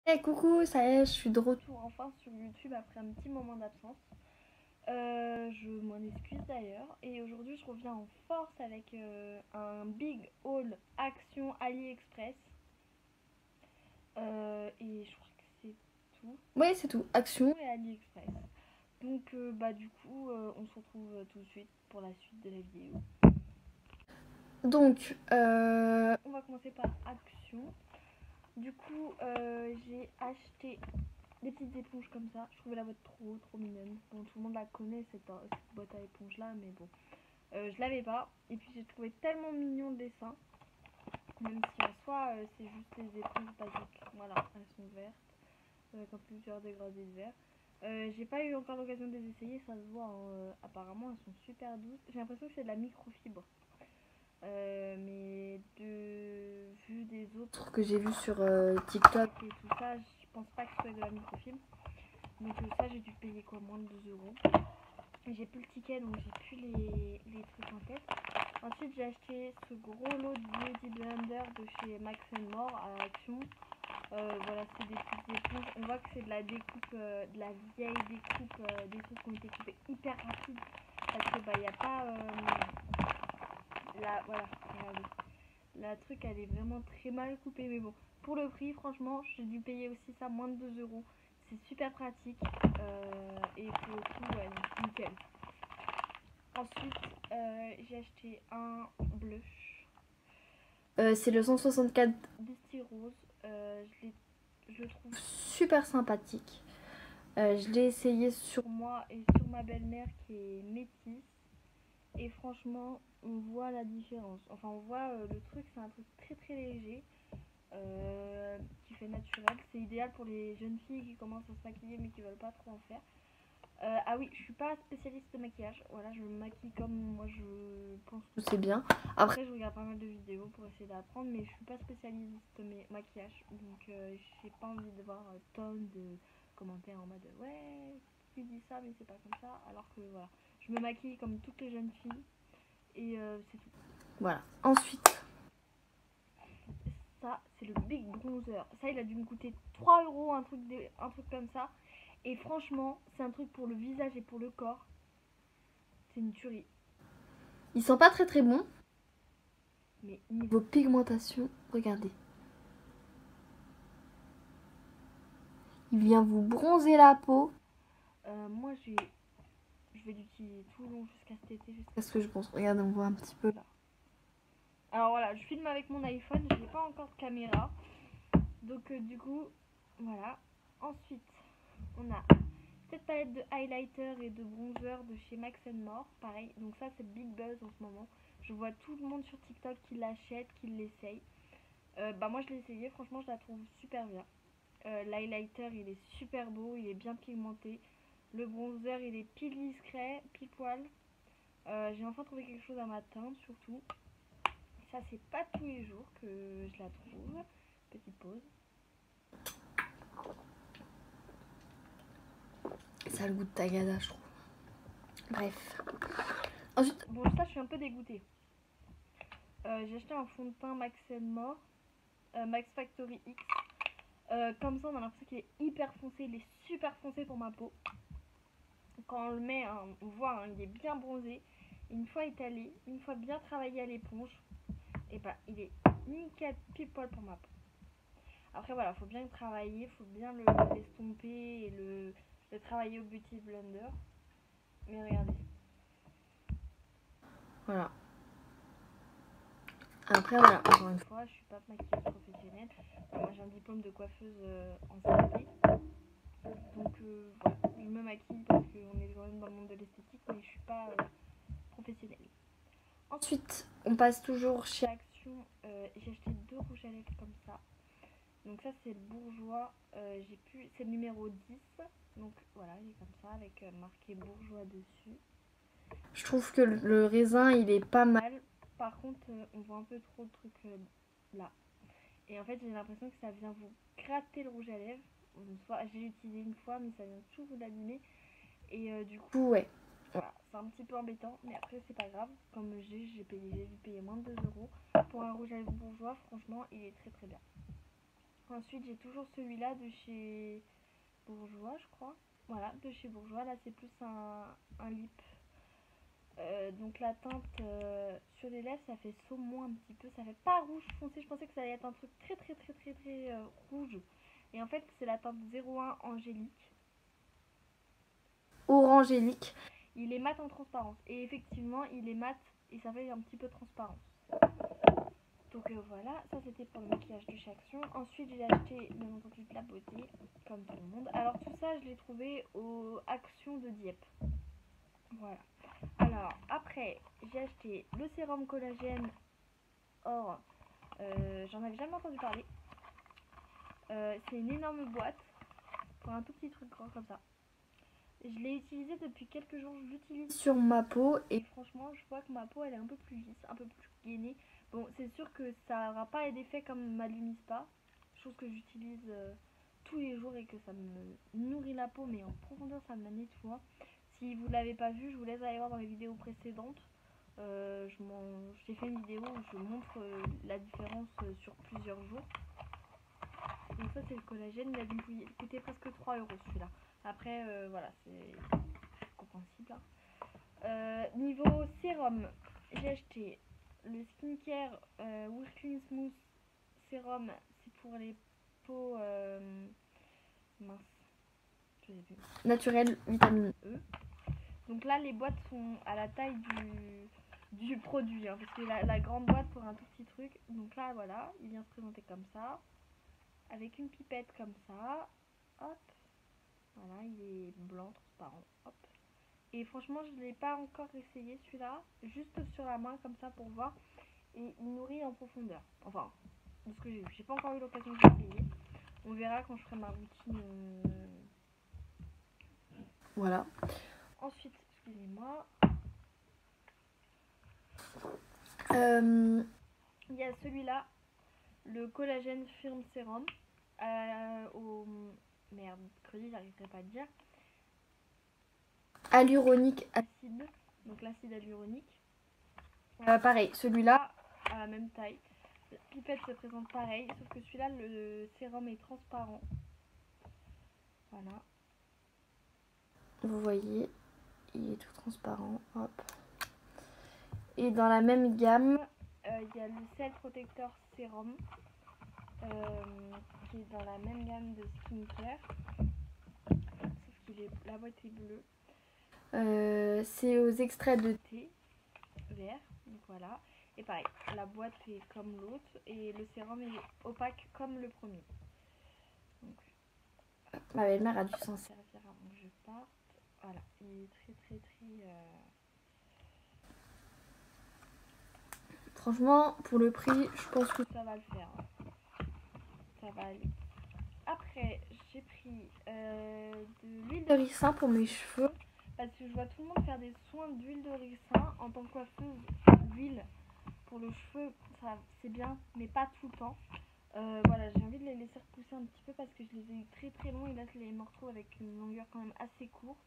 Hey coucou, ça y est, je suis de retour enfin sur YouTube après un petit moment d'absence. Je m'en excuse d'ailleurs. Et aujourd'hui, je reviens en force avec un big haul action AliExpress. Et je crois que c'est tout. Oui, c'est tout. Action et AliExpress. Donc, du coup, on se retrouve tout de suite pour la suite de la vidéo. Donc, on va commencer par Action. Du coup, j'ai acheté des petites éponges comme ça. Je trouvais la boîte trop mignonne. Bon, tout le monde la connaît cette boîte à éponges là, mais bon. Je l'avais pas. Et puis j'ai trouvé tellement mignon le dessin. Même si en soi, c'est juste des éponges basiques. Voilà, elles sont vertes. Avec un plusieurs dégradés de vert. J'ai pas eu encore l'occasion de les essayer, ça se voit. Hein. Apparemment, elles sont super douces. J'ai l'impression que c'est de la microfibre. Mais de vu des autres que j'ai vu sur TikTok et tout ça, je pense pas que ce soit de la microfibre. Donc ça, j'ai dû payer quoi, moins de 2 euros. J'ai plus le ticket, donc j'ai plus les trucs en tête. Ensuite, j'ai acheté ce gros lot de Beauty Blender de chez Max More à Action. Voilà, c'est des petites éponges. On voit que c'est de la découpe, de la vieille découpe, des trucs qui ont été coupés hyper rapide. Parce que il n'y a pas voilà, regardez. La truc, elle est vraiment très mal coupée, mais bon. Pour le prix, franchement, j'ai dû payer aussi ça moins de 2 euros. C'est super pratique. Et pour le coup, ouais, nickel. Ensuite, j'ai acheté un blush. C'est le 164 Dusty Rose. Je le trouve super sympathique. Je l'ai essayé sur moi et sur ma belle-mère qui est métisse. Et franchement, on voit la différence. Enfin, on voit le truc, c'est un truc très léger. Qui fait naturel. C'est idéal pour les jeunes filles qui commencent à se maquiller mais qui veulent pas trop en faire. Ah oui, je suis pas spécialiste de maquillage. Voilà, je me maquille comme moi je pense que c'est bien. Après, je regarde pas mal de vidéos pour essayer d'apprendre, mais je suis pas spécialiste de maquillage. Donc, j'ai pas envie de voir tonnes de commentaires en mode ouais, tu dis ça, mais c'est pas comme ça. Alors que voilà, je me maquille comme toutes les jeunes filles et c'est tout. Voilà. Ensuite, ça, c'est le Big Bronzer. Ça, il a dû me coûter 3 euros, un truc comme ça. Et franchement, c'est un truc pour le visage et pour le corps. C'est une tuerie. Il sent pas très bon. Mais niveau pigmentation, regardez. Il vient vous bronzer la peau. Moi, je vais l'utiliser tout le long jusqu'à cet été, jusqu'à ce que je bronze. Regardez, on voit un petit peu là. Alors voilà, je filme avec mon iPhone. Je n'ai pas encore de caméra. Donc du coup, voilà. Ensuite, on a cette palette de highlighter et de bronzer de chez Max More, pareil. Donc ça, c'est big buzz en ce moment. Je vois tout le monde sur TikTok qui l'achète, qui l'essaye. Moi, je l'ai essayé. Franchement, je la trouve super bien. L'highlighter, il est super beau, il est bien pigmenté. Le bronzer, il est pile discret, pile poil. J'ai enfin trouvé quelque chose à ma teinte, surtout. Ça, c'est pas tous les jours que je la trouve. Petite pause. Ça a le goût de tagada, je trouve. Bref. Ensuite, bon, ça, je suis un peu dégoûtée. J'ai acheté un fond de teint Max More, Max Factory X. Comme ça, on a l'impression qu'il est hyper foncé. Il est super foncé pour ma peau. Quand on le met, hein, on voit, hein, il est bien bronzé. Une fois étalé, une fois bien travaillé à l'éponge, et il est nickel pile poil pour ma peau. Après, voilà, faut bien le travailler, faut bien l'estomper et le travailler au Beauty Blender. Mais regardez. Voilà. Après, voilà, encore une fois, je suis pas maquilleuse professionnelle. Moi, j'ai un diplôme de coiffeuse en santé. Donc, voilà, je me maquille parce qu'on est quand même dans le monde de l'esthétique, mais je suis pas professionnelle. Ensuite, on passe toujours chez Action. J'ai acheté 2 rouges à lèvres comme ça. Donc ça, c'est le bourgeois. C'est le numéro 10. Donc voilà, il est comme ça avec marqué bourgeois dessus. Je trouve que le raisin, il est pas mal. Par contre, on voit un peu trop de trucs là. Et en fait, j'ai l'impression que ça vient vous gratter le rouge à lèvres. J'ai utilisé une fois, mais ça vient tout vous l'abîmer. Et du coup, ouais. Voilà, c'est un petit peu embêtant, mais après c'est pas grave. Comme j'ai dû payer moins de 2 euros. Pour un rouge à lèvres bourgeois, franchement, il est très bien. Ensuite, j'ai toujours celui-là de chez Bourjois, je crois. Voilà, de chez Bourjois. Là, c'est plus un lip. Donc la teinte sur les lèvres, ça fait saumon un petit peu. Ça fait pas rouge foncé. Je pensais que ça allait être un truc très rouge. Et en fait, c'est la teinte 01 angélique. Orangélique. Il est mat en transparence. Et effectivement, il est mat et ça fait un petit peu transparence. Donc voilà, ça c'était pour le maquillage de chez Action. Ensuite, j'ai acheté, bien entendu, de la beauté, comme tout le monde. Alors tout ça, je l'ai trouvé aux Actions de Dieppe. Voilà. Alors, après, j'ai acheté le sérum collagène or. J'en avais jamais entendu parler. C'est une énorme boîte pour un tout petit truc grand comme ça. Je l'ai utilisé depuis quelques jours, je l'utilise sur ma peau et franchement je vois que ma peau elle est un peu plus lisse, un peu plus gainée. Bon, c'est sûr que ça n'aura pas d'effet comme ma Lumis Spa, chose que j'utilise tous les jours et que ça me nourrit la peau, mais en profondeur ça me la nettoie. Si vous l'avez pas vu, je vous laisse aller voir dans les vidéos précédentes. J'ai fait une vidéo où je montre la différence sur plusieurs jours. Donc ça c'est le collagène, il a dû coûter presque 3 euros celui-là. Après voilà, c'est compréhensible. Niveau sérum, j'ai acheté le skincare Working Smooth sérum, c'est pour les peaux mince, je sais plus. Naturelle vitamine E. Donc là les boîtes sont à la taille du produit, hein, parce que la grande boîte pour un tout petit truc. Donc là voilà, il vient se présenter comme ça, avec une pipette comme ça, hop, voilà, il est blanc, transparent, hop. Et franchement, je ne l'ai pas encore essayé celui-là, juste sur la main comme ça pour voir. Et il nourrit en profondeur. Enfin, de ce que j'ai vu. J'ai pas encore eu l'occasion de l'essayer. On verra quand je ferai ma routine. Voilà. Ensuite, excusez-moi. Il y a celui-là, le collagène firme sérum. Merde, crédit, j'arriverai pas à dire. Hyaluronique acide. Donc l'acide hyaluronique. Pareil, celui-là à la même taille. La pipette se présente pareil, sauf que celui-là, le sérum est transparent. Voilà. Vous voyez, il est tout transparent. Hop. Et dans la même gamme, il y a le sel protecteur sérum, qui est dans la même gamme de skincare. Sauf que la boîte est bleue. C'est aux extraits de thé vert. Donc voilà. Et pareil, la boîte est comme l'autre et le sérum est opaque comme le premier. Donc, ma belle-mère a dû s'en servir avant que je parte. Voilà, il est très. Franchement, pour le prix, je pense que ça va le faire. Ça va aller. Après, j'ai pris de l'huile de ricin pour mes cheveux. Parce que je vois tout le monde faire des soins d'huile de ricin. En tant que coiffeuse, l'huile pour le cheveu, c'est bien, mais pas tout le temps. Voilà, j'ai envie de les laisser repousser un petit peu parce que je les ai eu très longs et là je me retrouve avec une longueur quand même assez courte.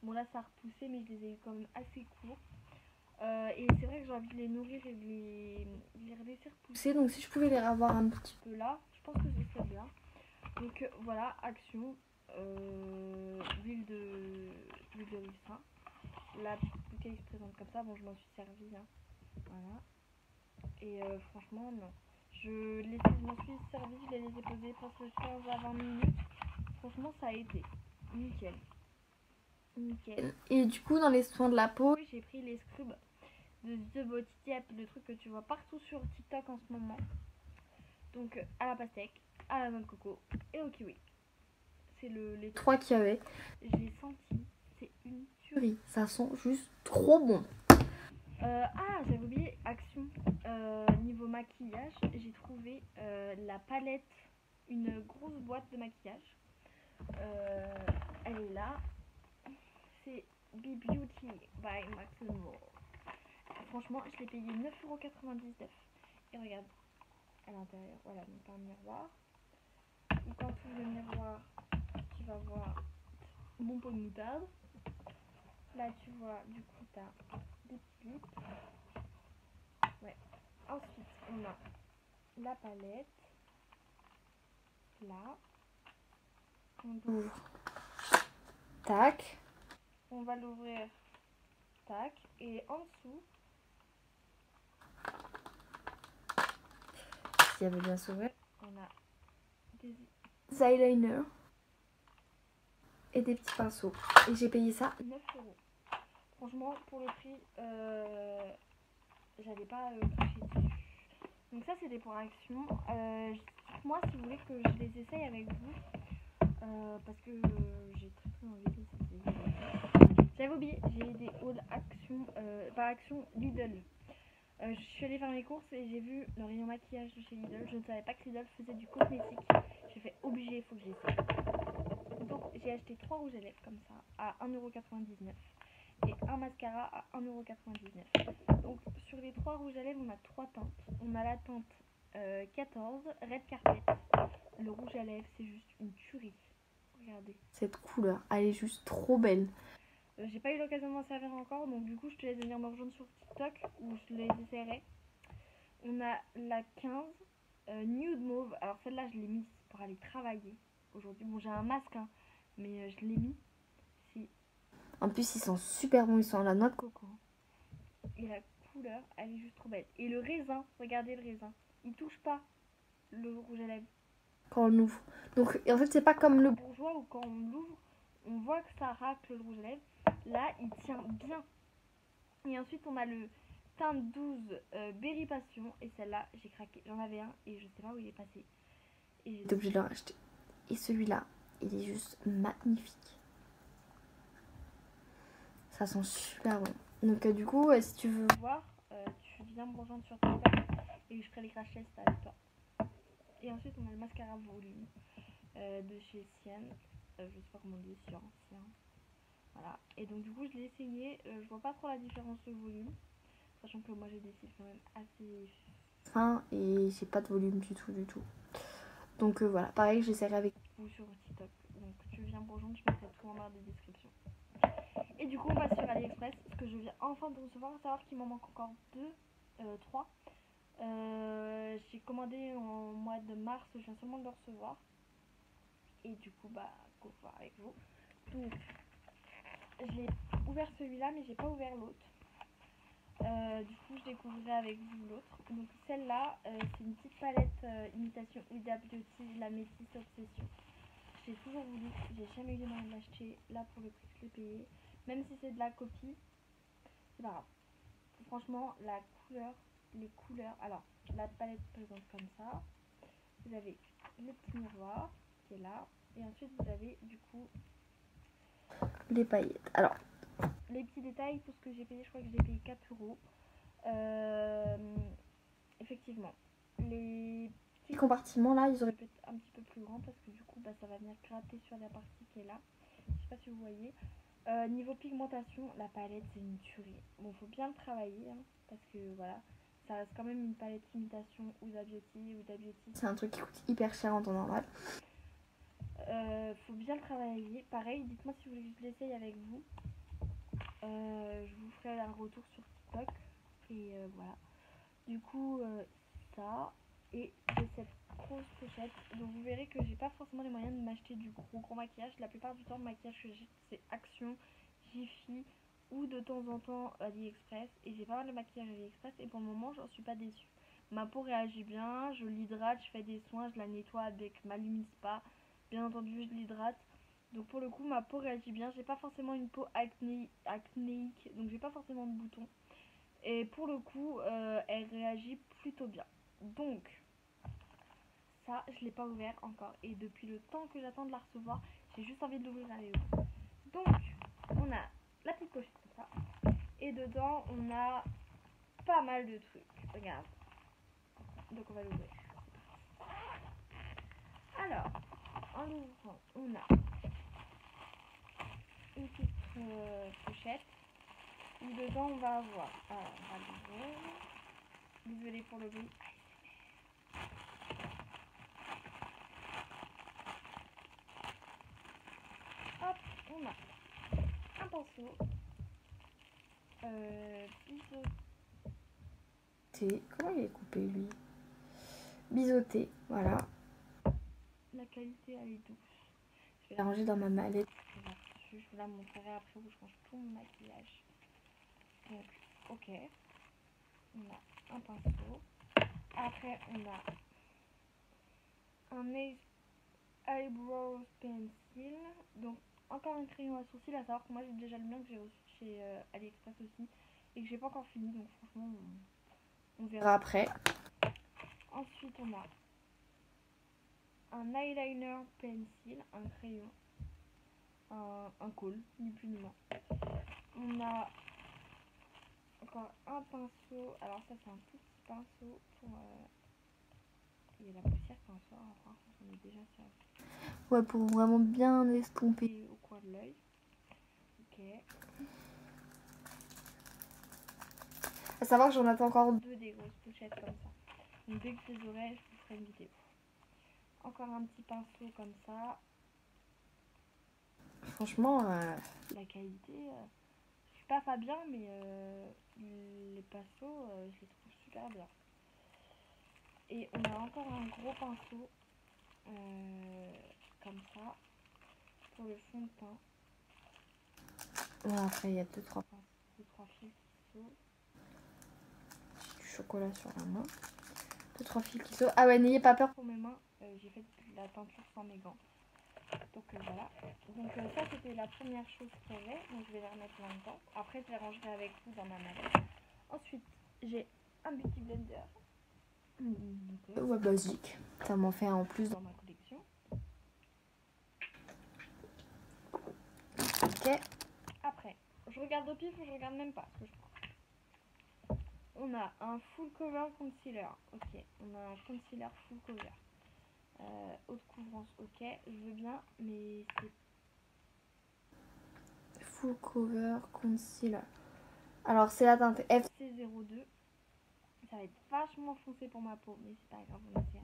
Bon là ça a repoussé mais je les ai eu quand même assez courts. Et c'est vrai que j'ai envie de les nourrir et de les laisser repousser. Donc si je pouvais les avoir un petit peu là, je pense que ce serait bien. Donc voilà, Action, huile de ricin. La bouteille se présente comme ça, bon je m'en suis servie. Hein. Voilà. Et franchement non. Je m'en suis servi, je les ai posés presque 15 à 20 minutes. Franchement, ça a été nickel. Nickel. Et du coup, dans les soins de la peau, j'ai pris les scrubs de The Body Diap, le truc que tu vois partout sur TikTok en ce moment. Donc, à la pastèque, à la noix de coco et au kiwi. C'est les trois qu'il y avait. J'ai senti, c'est une tuerie. Ça sent juste trop bon. J'avais oublié Action. Niveau maquillage, j'ai trouvé la palette, une grosse boîte de maquillage. Elle est là. C'est Be Beauty by Maximo. Franchement, je l'ai payé 9,99 €. Et regarde, à l'intérieur, voilà, donc un miroir. Et quand tu ouvres le miroir, tu vas voir mon pot de moutarde. Là, tu vois, du coup, t'as des petits lips. Ouais. Ensuite, on a la palette. là. On Ouvre. Tac. On va l'ouvrir. Tac. Et en dessous, Si elle veut bien s'ouvrir. on a des Eyeliner. Et des petits pinceaux. Et j'ai payé ça 9 euros. Franchement, pour le prix, j'allais pas cracher dessus. Donc ça, c'était pour Action. Moi, si vous voulez que je les essaye avec vous, parce que j'ai très envie d'essayer. J'avais oublié, j'ai des hauls Action, pas Action, Lidl. Je suis allée faire mes courses et j'ai vu le rayon maquillage de chez Lidl. Je ne savais pas que Lidl faisait du cosmétique. J'ai fait obligé, il faut que j'essaye. Donc j'ai acheté 3 rouges à lèvres comme ça à 1,99 € et un mascara à 1,99 €. Donc sur les 3 rouges à lèvres, on a 3 teintes. On a la teinte 14, Red Carpet. Le rouge à lèvres, c'est juste une tuerie. Regardez. cette couleur. Elle est juste trop belle. J'ai pas eu l'occasion de m'en servir encore, donc du coup je te laisse venir me rejoindre sur TikTok où je les essaierai. On a la 15, Nude Mauve. Alors celle-là, je l'ai mise pour aller travailler aujourd'hui. Bon, j'ai un masque, hein, mais je l'ai mis. Si. En plus, ils sont super bons. Ils sont à la noix de coco. Et la couleur, elle est juste trop belle. Et le raisin, regardez le raisin. Il touche pas le rouge à lèvres. Quand on ouvre. Donc, en fait, c'est pas comme le Bourgeois où quand on l'ouvre, on voit que ça racle le rouge à lèvres. Là, il tient bien. Et ensuite, on a le teinte 12 Berry Passion. Et celle-là, j'ai craqué. J'en avais un et je sais pas où il est passé. Et t'es obligé de le racheter. Et celui-là, il est juste magnifique. Ça sent super bon. Donc, du coup, si tu veux voir, tu viens me rejoindre sur TikTok et je ferai les crash tests avec toi. Et ensuite, on a le mascara volume de chez Sienne. Je sais pas comment on dit, Sien. Voilà. Et donc, du coup, je l'ai essayé. Je vois pas trop la différence de volume. Sachant que moi, j'ai des cils quand même assez fin et j'ai pas de volume du tout, du tout. Donc, voilà. Pareil, j'essaierai avec vous sur TikTok. Donc, tu viens me rejoindre, je mettrai tout en barre de description. Et du coup, on passe sur AliExpress. Parce que je viens enfin de recevoir. À savoir qu'il m'en manque encore 3. J'ai commandé en mois de mars, je viens seulement de le recevoir. Et du coup, bah, go voir avec vous. Donc, j'ai ouvert celui-là, mais j'ai pas ouvert l'autre. Du coup, je découvrirai avec vous l'autre. Donc, celle-là, c'est une petite palette imitation Huda Beauty, la Métis Obsession. J'ai toujours voulu, j'ai jamais eu les moyens de l'acheter. Là, pour le prix que je l'ai payé, même si c'est de la copie, c'est pas grave. Franchement, la couleur, les couleurs. Alors, la palette se présente comme ça. Vous avez le petit miroir qui est là. Et ensuite, vous avez du coup les paillettes. Alors, les petits détails. Tout ce que j'ai payé, je crois que j'ai payé 4 euros. Effectivement, les les compartiments là, ils auraient peut être un petit peu plus grands parce que du coup, bah, ça va venir gratter sur la partie qui est là. Je sais pas si vous voyez. Niveau pigmentation, la palette, c'est une tuerie. Bon, faut bien le travailler hein, parce que voilà. Ça reste quand même une palette imitation Huda Beauty. Huda Beauty, c'est un truc qui coûte hyper cher en temps normal. faut bien le travailler. Pareil, dites-moi si vous voulez que je l'essaye avec vous. Je vous ferai un retour sur TikTok. Et voilà. Du coup, ça. Et j'ai cette grosse pochette. Donc vous verrez que j'ai pas forcément les moyens de m'acheter du gros maquillage. La plupart du temps, le maquillage que j'ai, c'est Action, Jiffy ou de temps en temps AliExpress. Et j'ai pas mal de maquillage AliExpress. Et pour le moment, j'en suis pas déçue. Ma peau réagit bien. Je l'hydrate, je fais des soins, je la nettoie avec ma Lumi Spa. Bien entendu, je l'hydrate. Donc pour le coup, ma peau réagit bien. J'ai pas forcément une peau acnéique. Donc j'ai pas forcément de boutons. Et pour le coup, elle réagit plutôt bien. Donc, ça, je ne l'ai pas ouvert encore. Et depuis le temps que j'attends de la recevoir, j'ai juste envie de l'ouvrir avec vous. Donc, on a la petite pochette comme ça. Et dedans, on a pas mal de trucs. Regarde. Donc, on va l'ouvrir. Alors, en l'ouvrant, on a une petite pochette. Où dedans, on va avoir... Alors, on va l'ouvrir. Désolée pour le bruit. Hop, on a un pinceau. Comment il est coupé lui? Biseauté, voilà. la qualité elle est douce. Je vais la ranger dans ma mallette. Je vous la montrerai après où je range tout mon maquillage. Donc, ok. On a un pinceau. Après, on a un eyebrow pencil. Donc, encore un crayon à sourcils. À savoir que moi, j'ai déjà le mien que j'ai reçu chez AliExpress aussi. Et que j'ai pas encore fini. Donc, franchement, on verra après. Ensuite, on a un eyeliner pencil, un crayon, un col, ni plus ni moins. On a encore un pinceau. Alors ça, c'est un tout petit pinceau pour... il y a la poussière quand on sort. Enfin, on est déjà servi. Ouais, pour vraiment bien estomper. Et au coin de l'œil. Ok. À savoir que j'en attends encore Deux des grosses pochettes comme ça. Donc dès que je les aurai, je vous ferai une vidéo. Encore un petit pinceau comme ça. Franchement, la qualité, je suis pas Fabien, mais les pinceaux, je les trouve super bien. Et on a encore un gros pinceau, comme ça, pour le fond de teint. ouais, après il y a deux trois fils qui sautent. du chocolat sur la main. 2-3 fils qui sautent. Ah ouais, n'ayez pas peur. Pour mes mains, j'ai fait de la teinture sans mes gants. Donc voilà. Donc ça c'était la première chose qu'il y avait. Donc je vais les remettre là-dedans. Après je les rangerai avec vous dans ma mallette. Ensuite j'ai un beauty blender. Ouais, basique. Ça m'en fait un en plus Dans ma collection. Ok. Après, je regarde au pif ou je regarde même pas ce que je prends. On a un full cover concealer. Ok, on a un concealer full cover. Haute couvrance, ok, je veux bien, mais c'est Full cover concealer. Alors c'est la teinte FC02. Ça va être vachement foncé pour ma peau, mais c'est pas grave, on essaie.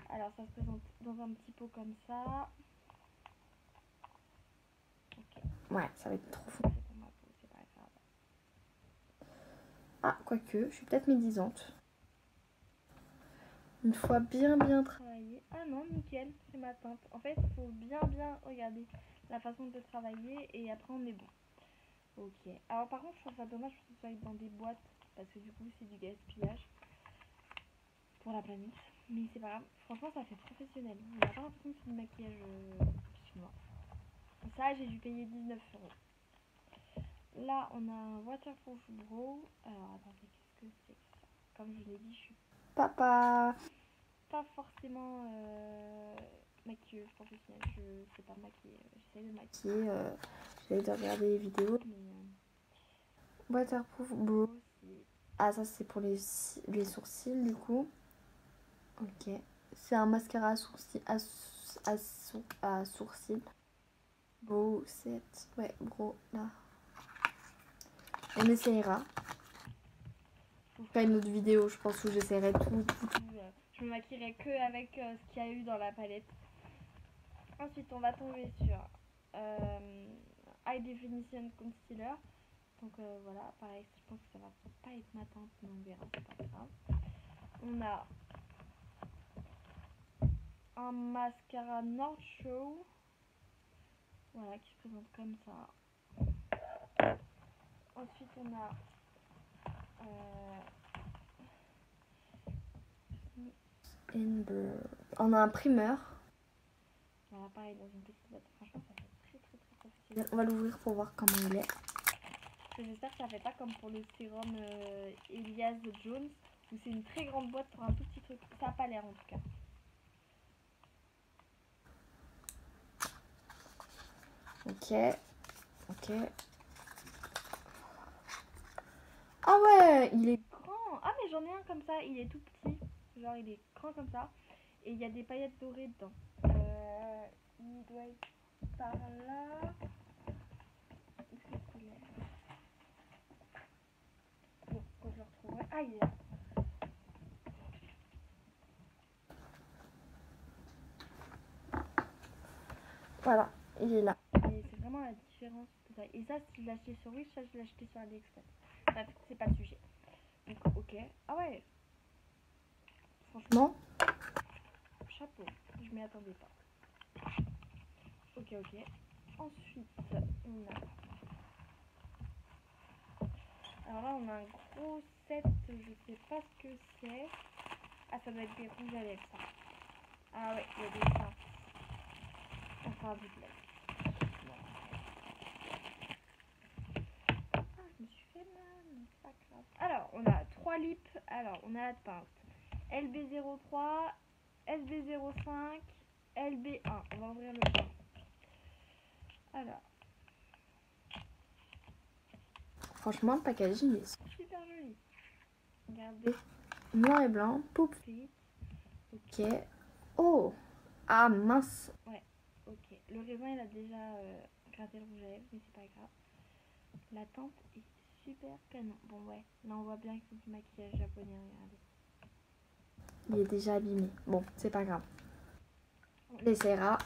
Alors ça se présente dans un petit pot comme ça. Ok. Ouais, ça va être trop fou. Foncé pour ma peau, c'est pas grave. Ah, quoique, je suis peut-être médisante. Une fois bien travaillé. Ah non, nickel, c'est ma teinte. En fait, il faut bien regarder la façon de travailler et après on est bon. Ok. Alors par contre, je trouve ça dommage que ce soit dans des boîtes parce que du coup, c'est du gaspillage pour la planète. Mais c'est pas grave. Franchement, ça fait professionnel. On n'a pas l'impression que c'est du maquillage chinois. Ça, j'ai dû payer 19 €. Là, on a un waterproof brow. Alors attendez, qu'est-ce que c'est que ça? Comme je l'ai dit, je suis Papa. pas forcément maquilleuse professionnelle. Je sais pas maquiller. J'essaie de maquiller. J'essaie de regarder les vidéos. Mais Waterproof brow. Ah, ça c'est pour les sourcils du coup. Ok. C'est un mascara à sourcils. Brow set. Ouais, brow là. On essayera. Je ferai une autre vidéo, je pense, où j'essaierai tout. Je me maquillerai que avec ce qu'il y a eu dans la palette. Ensuite, on va tomber sur High Definition Concealer. Donc voilà, pareil, je pense que ça va pas être ma teinte, mais on verra, c'est pas grave. On a un mascara North Show. Voilà, qui se présente comme ça. Ensuite, on a on a un primeur. voilà, pareil, dans une petite boîte. Franchement, ça fait très professionnel. On va l'ouvrir pour voir comment il est. J'espère que ça fait pas comme pour le sérum Elias Jones, où c'est une très grande boîte pour un tout petit truc. Ça a pas l'air en tout cas. Ok. Ah ouais, il est Grand. Ah mais j'en ai un comme ça, il est tout petit. Genre il est grand comme ça. Et il y a des paillettes dorées dedans. Il doit être par là. Où est-ce qu'il est? Bon, quand je le retrouverai. Ah, il est là. Voilà, il est là. Et c'est vraiment la différence de taille. Et ça, si je l'ai acheté sur Wish, ça, je l'ai acheté sur AliExpress. Bref, c'est pas le sujet. Donc, ok. Ah ouais. Franchement, je chapeau. Je m'y attendais pas. Ok, ok. Ensuite, on a... Alors là, on a un gros set. Je sais pas ce que c'est. Ah, ça doit être des rouges à lèvres, ça. Ah ouais, il y a des teintes. Enfin, du bleu. Ah, je me suis fait mal, mais c'est pas grave. Alors, on a 3 lips. Alors, on a la teinte LB03, SB05, LB1. On va ouvrir le 1. Alors. Franchement, le packaging est Super joli. Regardez. noir et blanc. Poup. Ok. Oh. Ah mince. Ouais, ok. Le raisin, il a déjà gratté le rouge à lèvres, mais c'est pas grave. La teinte est super canon. Bon, ouais, là on voit bien que c'est du maquillage japonais, regardez. Il est déjà abîmé. Bon, c'est pas grave. On essaiera.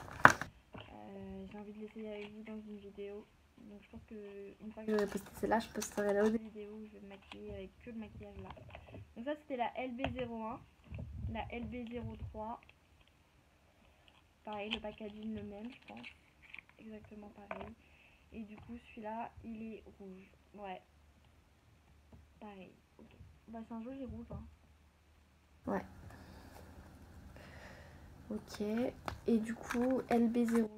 J'ai envie de l'essayer avec vous dans une vidéo. Donc je pense que une fois que Je vais poster celle-là, je posterai là une vidéo où je vais me maquiller avec que le maquillage là. Donc ça c'était la LB01, la LB03. Pareil, le packaging le même, je pense. Exactement pareil. Et du coup celui-là, il est rouge. Ouais. Pareil. Ok. Bah c'est un joli rouge, hein. Ouais. Ok. Et du coup, LB05.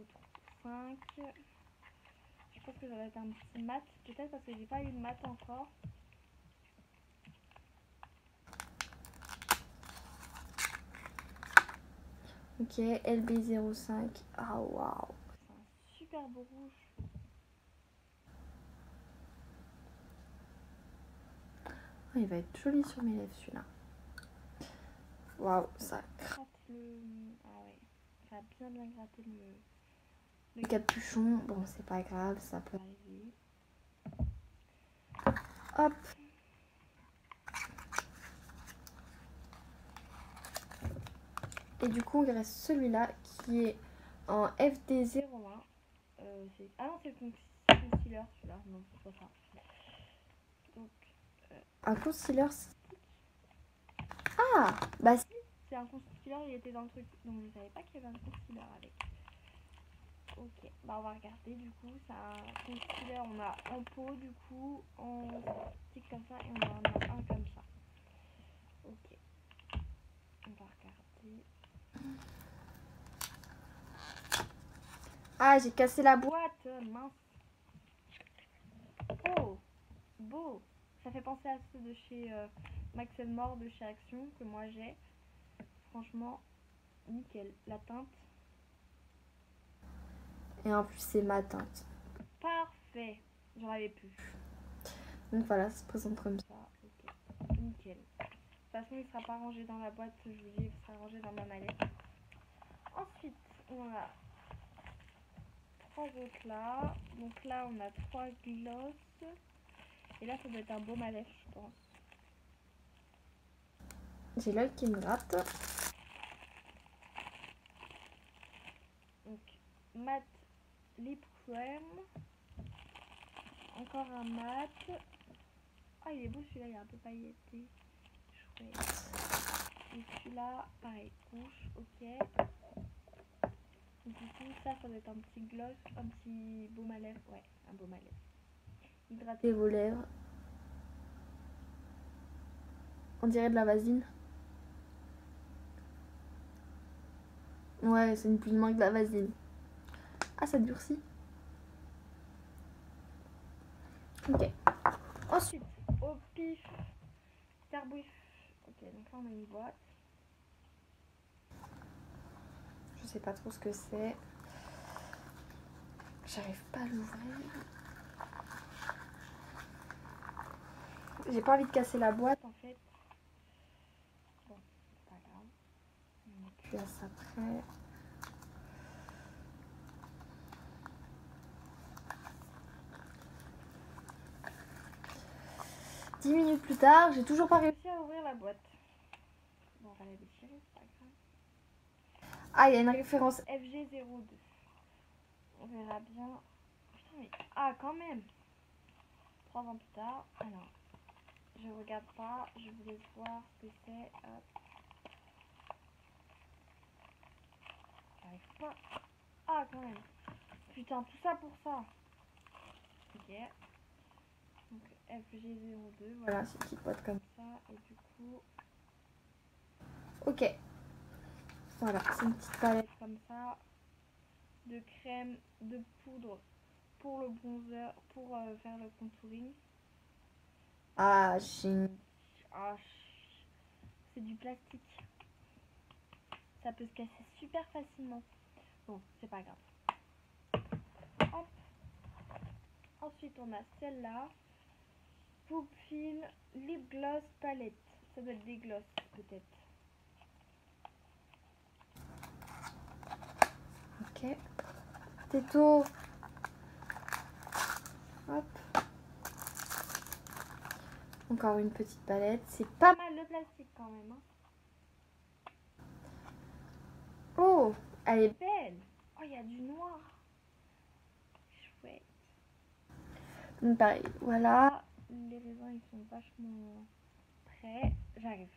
Je pense que ça va être un petit mat. Peut-être parce que j'ai pas eu de mat encore. Ok, LB05. Ah waouh. C'est un super beau rouge. Oh, il va être joli sur mes lèvres celui-là. Waouh, ça Gratte le... Ah ouais. Ça a bien gratté le capuchon. Bon, c'est pas grave, ça peut arriver. Hop. Et du coup, il reste celui-là qui est en FD01. Ah non, c'est le concealer celui-là. Non, c'est pas ça. Donc, Un concealer. Ah, bah si. c'est un concealer, il était dans le truc. Donc je savais pas qu'il y avait un concealer avec. Ok, bah on va regarder du coup. C'est un concealer, on a en pot du coup, en stick comme ça, et on en a un comme ça. Ok, on va regarder. Ah, j'ai cassé la boîte. Boîte, mince. Oh, beau. Ça fait penser à ceux de chez Max More de chez Action que moi j'ai. Franchement, nickel. La teinte, Et en plus, c'est ma teinte. parfait. J'en avais plus. Donc voilà, ça se présente comme ça. Ça, ok. Nickel. De toute façon, il sera pas rangé dans la boîte. Je vous dis, il sera rangé dans ma mallette. Ensuite, on a 3 autres là. Donc là, on a 3 gloss. Et là, ça doit être un baume à lèvres, je pense. J'ai l'œil qui me gratte. Donc, mat lip cream. Encore un mat. Ah, il est beau celui-là, il est un peu pailleté. Chouette. Et celui-là, pareil, rouge, ok. Du coup, ça doit être un petit gloss, un petit baume à lèvres. Ouais, un baume à lèvres. Hydraté. Et vos lèvres. On dirait de la vasine. Ouais, c'est ni plus ni moins que de la vasine. Ah, ça durcit. Ok. Ensuite, au pif, tarbouif. Ok, donc là on a une boîte. Je sais pas trop ce que c'est. J'arrive pas à l'ouvrir. J'ai pas envie de casser la boîte. En fait, bon, c'est pas grave. On met plus à ça près. Dix minutes plus tard, j'ai toujours pas réussi. Réussi à ouvrir la boîte. Bon, on va la déchirer, c'est pas grave. Ah, il y a une référence. FG02. On verra bien. Putain, mais. Ah, quand même! 3 ans plus tard. Alors, je regarde pas. Je vous laisse voir ce que c'est. Hop. J'arrive pas. Ah, quand même. Putain, tout ça pour ça. Ok. Donc FG02, Voilà, c'est une petite boîte comme ça. Et du coup, ça. Ok. Voilà, c'est une petite palette. comme ça, de crème, de poudre pour le bronzer, pour faire le contouring. Ah, j'ai Ah, c'est du plastique. Ça peut se casser super facilement. Bon, c'est pas grave. Hop. Ensuite, on a celle-là. Poupfil Lip Gloss Palette. Ça doit être des glosses, peut-être. Ok. Této. Hop. Encore une petite palette. C'est pas Pas mal de plastique quand même. Hein. Oh, elle est Belle. Oh, il y a du noir. Chouette. pareil. Voilà. Les raisins, ils sont vachement prêts. J'arrive.